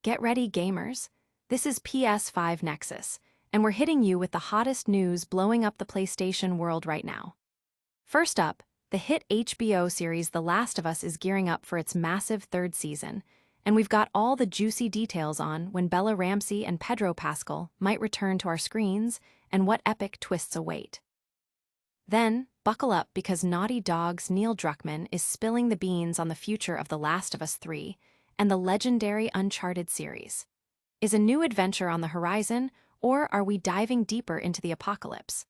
Get ready, gamers. This is PS5 Nexus, and we're hitting you with the hottest news blowing up the PlayStation world right now. First up, the hit HBO series The Last of Us is gearing up for its massive third season, and we've got all the juicy details on when Bella Ramsey and Pedro Pascal might return to our screens and what epic twists await. Then, buckle up because Naughty Dog's Neil Druckmann is spilling the beans on the future of The Last of Us 3 and the legendary Uncharted series. Is a new adventure on the horizon, or are we diving deeper into the apocalypse?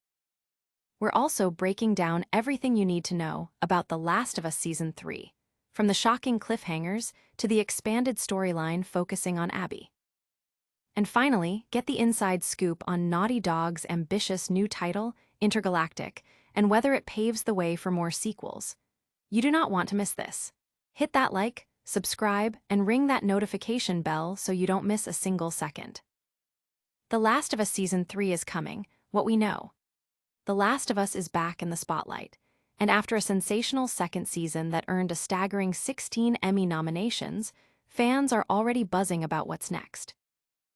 We're also breaking down everything you need to know about The Last of Us Season 3, from the shocking cliffhangers to the expanded storyline focusing on Abby. And finally, get the inside scoop on Naughty Dog's ambitious new title, Intergalactic, and whether it paves the way for more sequels. You do not want to miss this. Hit that like, subscribe, and ring that notification bell so you don't miss a single second. The Last of Us Season 3 is coming, what we know. The Last of Us is back in the spotlight, and after a sensational second season that earned a staggering 16 Emmy nominations, fans are already buzzing about what's next.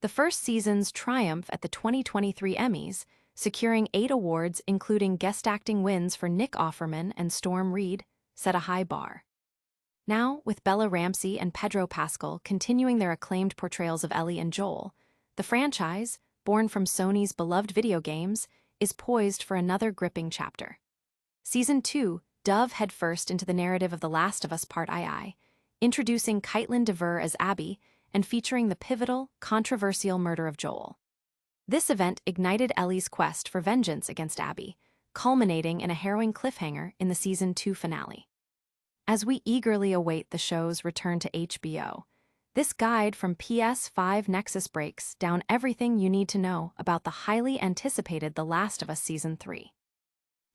The first season's triumph at the 2023 Emmys, securing 8 awards including guest acting wins for Nick Offerman and Storm Reed, set a high bar. Now, with Bella Ramsey and Pedro Pascal continuing their acclaimed portrayals of Ellie and Joel, the franchise, born from Sony's beloved video games, is poised for another gripping chapter. Season 2 dove headfirst into the narrative of The Last of Us Part II, introducing Caitlin Dever as Abby and featuring the pivotal, controversial murder of Joel. This event ignited Ellie's quest for vengeance against Abby, culminating in a harrowing cliffhanger in the Season 2 finale. As we eagerly await the show's return to HBO, this guide from PS5 Nexus breaks down everything you need to know about the highly anticipated The Last of Us Season 3.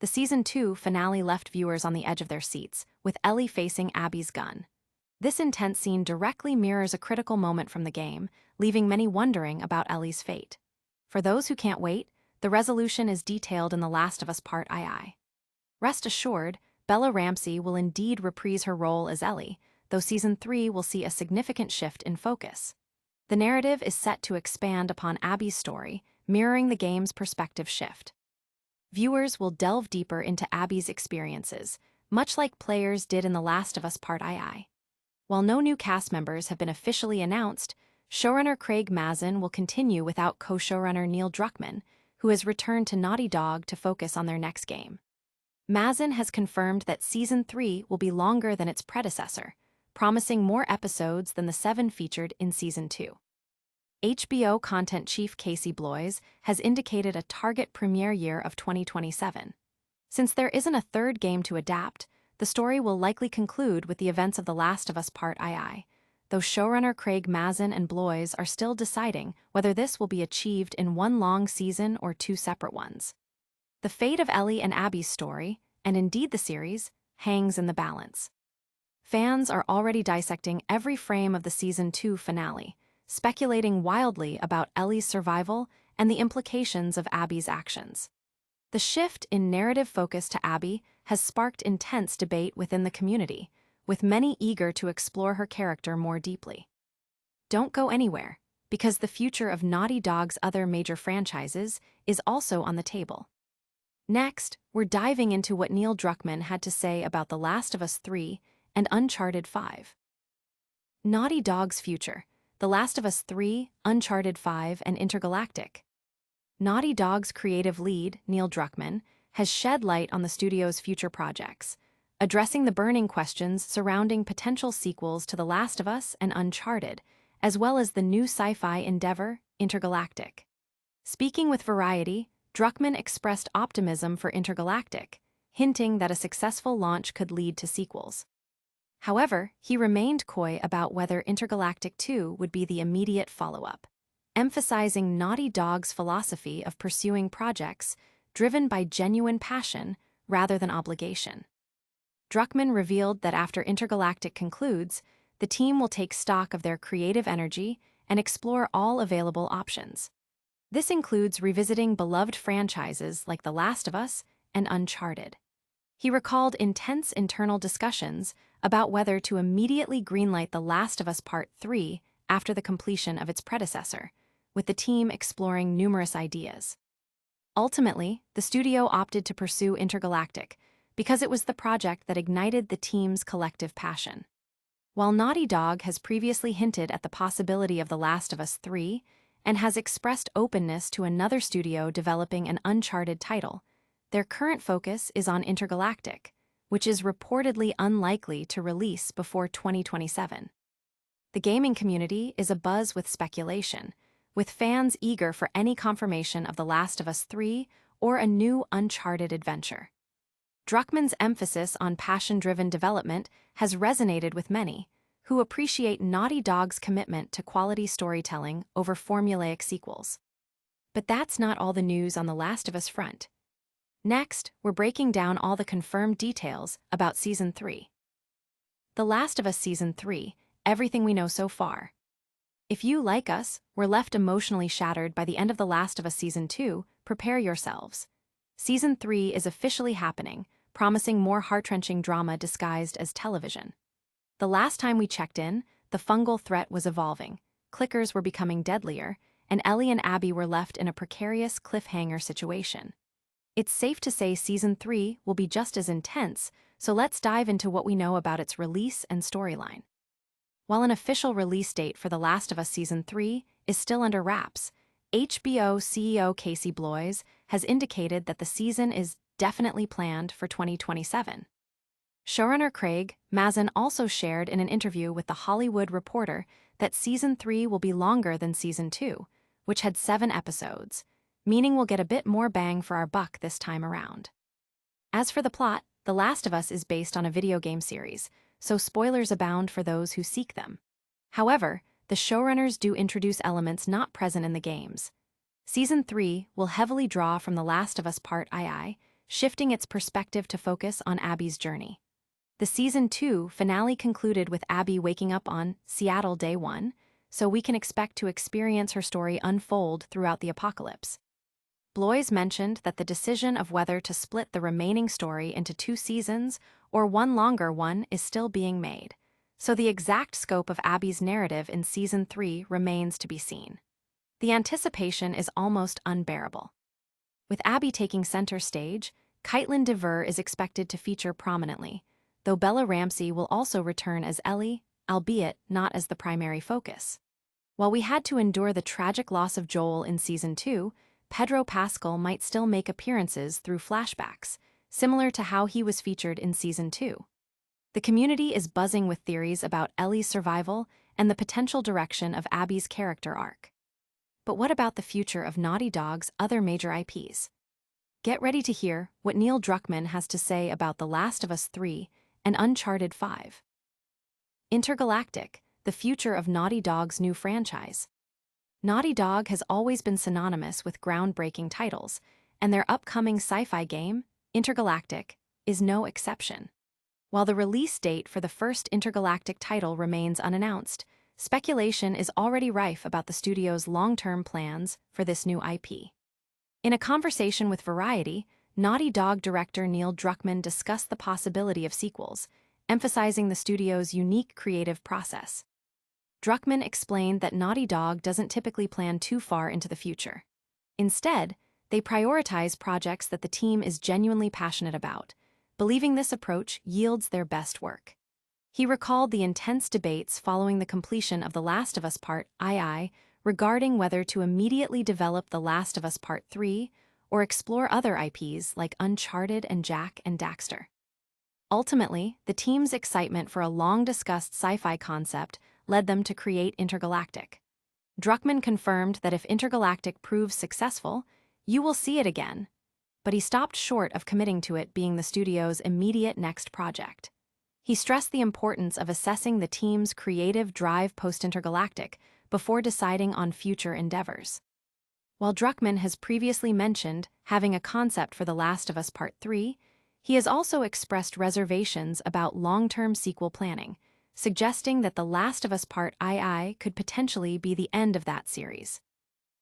The Season 2 finale left viewers on the edge of their seats, with Ellie facing Abby's gun. This intense scene directly mirrors a critical moment from the game, leaving many wondering about Ellie's fate. For those who can't wait, the resolution is detailed in The Last of Us Part II. Rest assured, Bella Ramsey will indeed reprise her role as Ellie, though Season 3 will see a significant shift in focus. The narrative is set to expand upon Abby's story, mirroring the game's perspective shift. Viewers will delve deeper into Abby's experiences, much like players did in The Last of Us Part II. While no new cast members have been officially announced, showrunner Craig Mazin will continue without co-showrunner Neil Druckmann, who has returned to Naughty Dog to focus on their next game. Mazin has confirmed that Season 3 will be longer than its predecessor, promising more episodes than the 7 featured in Season 2. HBO content chief Casey Bloys has indicated a target premiere year of 2027. Since there isn't a third game to adapt, the story will likely conclude with the events of The Last of Us Part II, though showrunner Craig Mazin and Bloys are still deciding whether this will be achieved in one long season or 2 separate ones. The fate of Ellie and Abby's story, and indeed the series, hangs in the balance. Fans are already dissecting every frame of the Season 2 finale, speculating wildly about Ellie's survival and the implications of Abby's actions. The shift in narrative focus to Abby has sparked intense debate within the community, with many eager to explore her character more deeply. Don't go anywhere, because the future of Naughty Dog's other major franchises is also on the table. Next, we're diving into what Neil Druckmann had to say about The Last of Us 3 and Uncharted 5. Naughty Dog's future, The Last of Us 3, Uncharted 5, and Intergalactic. Naughty Dog's creative lead, Neil Druckmann, has shed light on the studio's future projects, addressing the burning questions surrounding potential sequels to The Last of Us and Uncharted, as well as the new sci-fi endeavor, Intergalactic. Speaking with Variety, Druckmann expressed optimism for Intergalactic, hinting that a successful launch could lead to sequels. However, he remained coy about whether Intergalactic 2 would be the immediate follow-up, emphasizing Naughty Dog's philosophy of pursuing projects driven by genuine passion rather than obligation. Druckmann revealed that after Intergalactic concludes, the team will take stock of their creative energy and explore all available options. This includes revisiting beloved franchises like The Last of Us and Uncharted. He recalled intense internal discussions about whether to immediately greenlight The Last of Us Part 3 after the completion of its predecessor, with the team exploring numerous ideas. Ultimately, the studio opted to pursue Intergalactic because it was the project that ignited the team's collective passion. While Naughty Dog has previously hinted at the possibility of The Last of Us 3 and has expressed openness to another studio developing an Uncharted title, their current focus is on Intergalactic, which is reportedly unlikely to release before 2027. The gaming community is abuzz with speculation, with fans eager for any confirmation of The Last of Us 3 or a new Uncharted adventure. Druckmann's emphasis on passion-driven development has resonated with many, who appreciate Naughty Dog's commitment to quality storytelling over formulaic sequels. But that's not all the news on The Last of Us front. Next, we're breaking down all the confirmed details about Season 3. The Last of Us Season 3, everything we know so far. If you, like us, were left emotionally shattered by the end of The Last of Us Season 2, prepare yourselves. Season 3 is officially happening, promising more heart-wrenching drama disguised as television. The last time we checked in, the fungal threat was evolving, clickers were becoming deadlier, and Ellie and Abby were left in a precarious cliffhanger situation. It's safe to say Season 3 will be just as intense, so let's dive into what we know about its release and storyline. While an official release date for The Last of Us Season 3 is still under wraps, HBO CEO Casey Bloys has indicated that the season is definitely planned for 2027. Showrunner Craig Mazin also shared in an interview with The Hollywood Reporter that Season 3 will be longer than Season 2, which had 7 episodes, meaning we'll get a bit more bang for our buck this time around. As for the plot, The Last of Us is based on a video game series, so spoilers abound for those who seek them. However, the showrunners do introduce elements not present in the games. Season 3 will heavily draw from The Last of Us Part II, shifting its perspective to focus on Abby's journey. The Season 2 finale concluded with Abby waking up on Seattle Day 1, so we can expect to experience her story unfold throughout the apocalypse. Bloys mentioned that the decision of whether to split the remaining story into 2 seasons or one longer one is still being made, so the exact scope of Abby's narrative in Season 3 remains to be seen. The anticipation is almost unbearable. With Abby taking center stage, Caitlin Dever is expected to feature prominently, though Bella Ramsey will also return as Ellie, albeit not as the primary focus. While we had to endure the tragic loss of Joel in Season 2, Pedro Pascal might still make appearances through flashbacks, similar to how he was featured in Season 2. The community is buzzing with theories about Ellie's survival and the potential direction of Abby's character arc. But what about the future of Naughty Dog's other major IPs? Get ready to hear what Neil Druckmann has to say about The Last of Us 3 and Uncharted 5. Intergalactic, the future of Naughty Dog's new franchise. Naughty Dog has always been synonymous with groundbreaking titles, and their upcoming sci-fi game, Intergalactic, is no exception. While the release date for the first Intergalactic title remains unannounced, speculation is already rife about the studio's long-term plans for this new IP. In a conversation with Variety, Naughty Dog director Neil Druckmann discussed the possibility of sequels, emphasizing the studio's unique creative process. Druckmann explained that Naughty Dog doesn't typically plan too far into the future. Instead, they prioritize projects that the team is genuinely passionate about, believing this approach yields their best work. He recalled the intense debates following the completion of The Last of Us Part II regarding whether to immediately develop The Last of Us Part 3 or explore other IPs like Uncharted and Jak and Daxter. Ultimately, the team's excitement for a long-discussed sci-fi concept led them to create Intergalactic. Druckmann confirmed that if Intergalactic proves successful, you will see it again, but he stopped short of committing to it being the studio's immediate next project. He stressed the importance of assessing the team's creative drive post-Intergalactic before deciding on future endeavors. While Druckmann has previously mentioned having a concept for The Last of Us Part 3, he has also expressed reservations about long-term sequel planning, suggesting that The Last of Us Part II could potentially be the end of that series.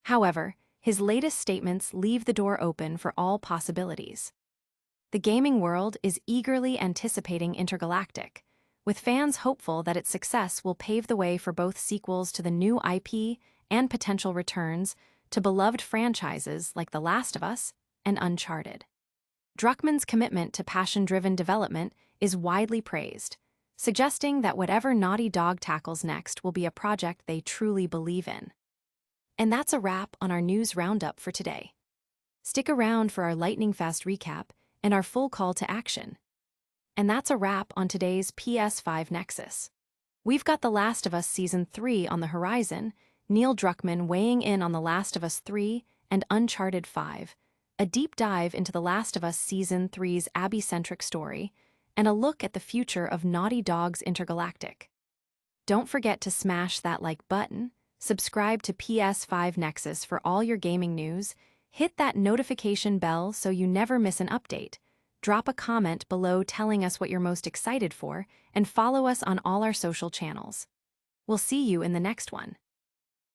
However, his latest statements leave the door open for all possibilities. The gaming world is eagerly anticipating Intergalactic, with fans hopeful that its success will pave the way for both sequels to the new IP and potential returns to beloved franchises like The Last of Us and Uncharted. Druckmann's commitment to passion-driven development is widely praised, suggesting that whatever Naughty Dog tackles next will be a project they truly believe in. And that's a wrap on our news roundup for today. Stick around for our lightning-fast recap and our full call to action. And that's a wrap on today's PS5 Nexus. We've got The Last of Us Season 3 on the horizon, Neil Druckmann weighing in on The Last of Us 3 and Uncharted 5, a deep dive into The Last of Us Season 3's Abby-centric story, and a look at the future of Naughty Dog's Intergalactic. Don't forget to smash that like button, subscribe to PS5 Nexus for all your gaming news, hit that notification bell so you never miss an update, drop a comment below telling us what you're most excited for, and follow us on all our social channels. We'll see you in the next one.